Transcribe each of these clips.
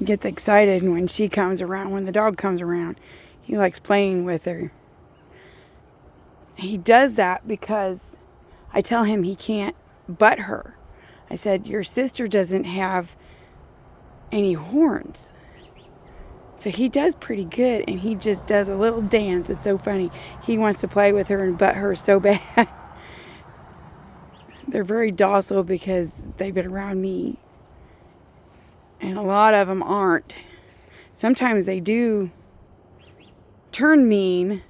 He gets excited when she comes around, when the dog comes around. He likes playing with her. He does that because I tell him he can't butt her. I said, your sister doesn't have any horns. So he does pretty good, and he just does a little dance. It's so funny. He wants to play with her and butt her so bad. They're very docile because they've been around me. And a lot of them aren't. Sometimes they do turn mean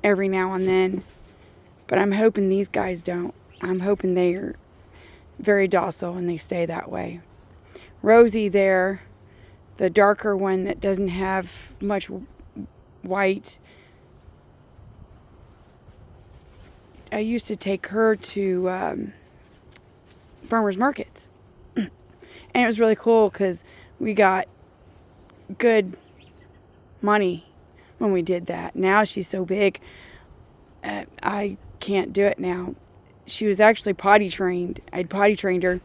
every now and then. But I'm hoping these guys don't. I'm hoping they are very docile and they stay that way. Rosie there, the darker one that doesn't have much white, I used to take her to farmers markets. And it was really cool because we got good money when we did that. Now she's so big, I can't do it now. She was actually potty trained. I'd potty trained her,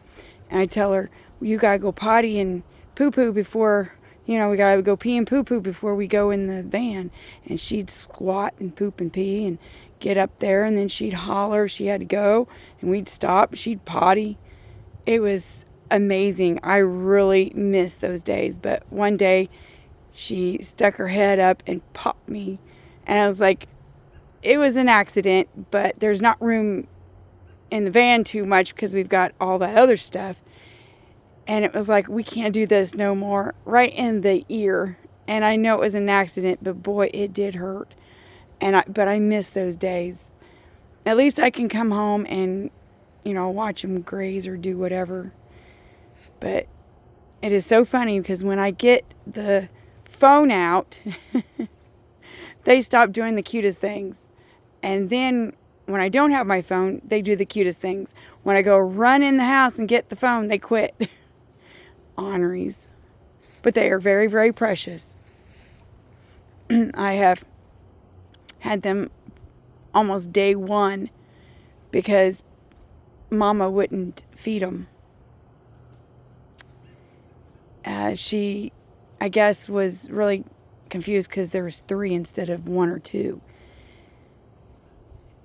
and I'd tell her, you gotta go potty and poo-poo before, we gotta go pee and poo-poo before we go in the van. And she'd squat and poop and pee and get up there, and then she'd holler she had to go, and we'd stop. She'd potty. It was amazing. I really miss those days. But one day, she stuck her head up and popped me, and I was like, it was an accident, but there's not room in the van too much because we've got all that other stuff. And it was like, we can't do this no more. Right in the ear. And I know it was an accident, but boy, it did hurt. But I miss those days. At least I can come home and, watch them graze or do whatever. But it is so funny because when I get the phone out, they stop doing the cutest things. And then when I don't have my phone, they do the cutest things. When I go run in the house and get the phone, they quit. Orneries. But they are very, very precious. I have had them almost day one because Mama wouldn't feed them. She, I guess, was really confused because there was 3 instead of 1 or 2.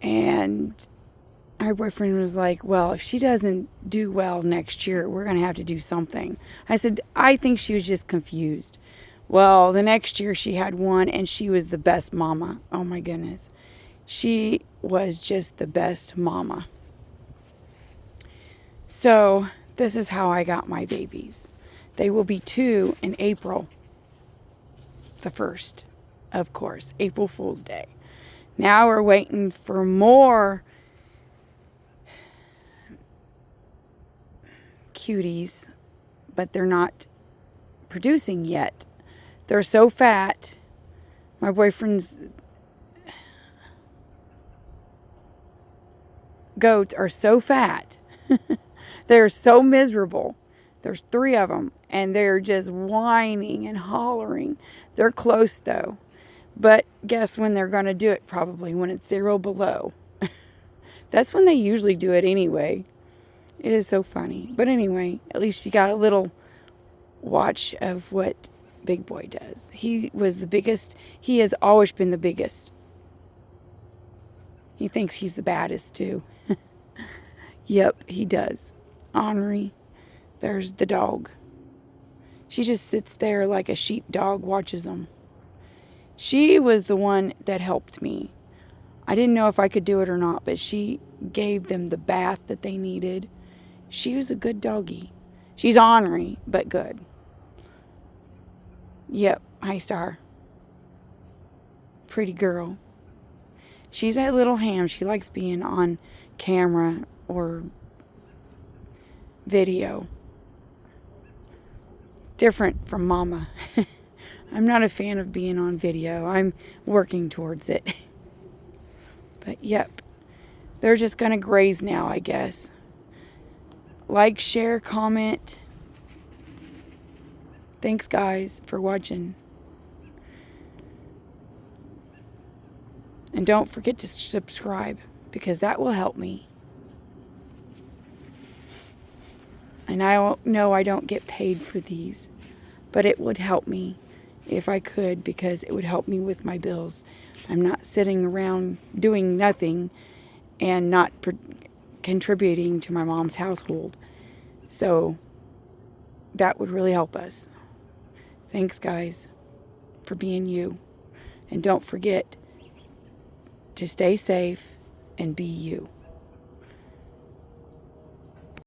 And her boyfriend was like, well, if she doesn't do well next year, we're going to have to do something. I said, I think she was just confused. Well, the next year she had 1, and she was the best mama. Oh my goodness. She was just the best mama. So this is how I got my babies. They will be 2 in April the 1st, of course, April Fool's Day. Now we're waiting for more cuties, but they're not producing yet. They're so fat. My boyfriend's goats are so fat. They're so miserable. There's 3 of them, and they're just whining and hollering. They're close, though. But guess when they're going to do it? Probably when it's 0 below. That's when they usually do it anyway. It is so funny. But anyway, at least you got a little watch of what Big Boy does. He was the biggest. He has always been the biggest. He thinks he's the baddest, too. Yep, he does. Ornery. There's the dog. She just sits there like a sheepdog, watches them. She was the one that helped me. I didn't know if I could do it or not, but she gave them the bath that they needed. She was a good doggy. She's ornery, but good. Yep, hi Star. Pretty girl. She's a little ham. She likes being on camera or video. Different from Mama. I'm not a fan of being on video. I'm working towards it. But yep, they're just going to graze now, I guess. Like, share, comment. Thanks, guys, for watching. And don't forget to subscribe, because that will help me. And I know I don't get paid for these. but it would help me if I could, because it would help me with my bills. I'm not sitting around doing nothing and not contributing to my mom's household. So that would really help us. Thanks, guys, for being you. And don't forget to stay safe and be you.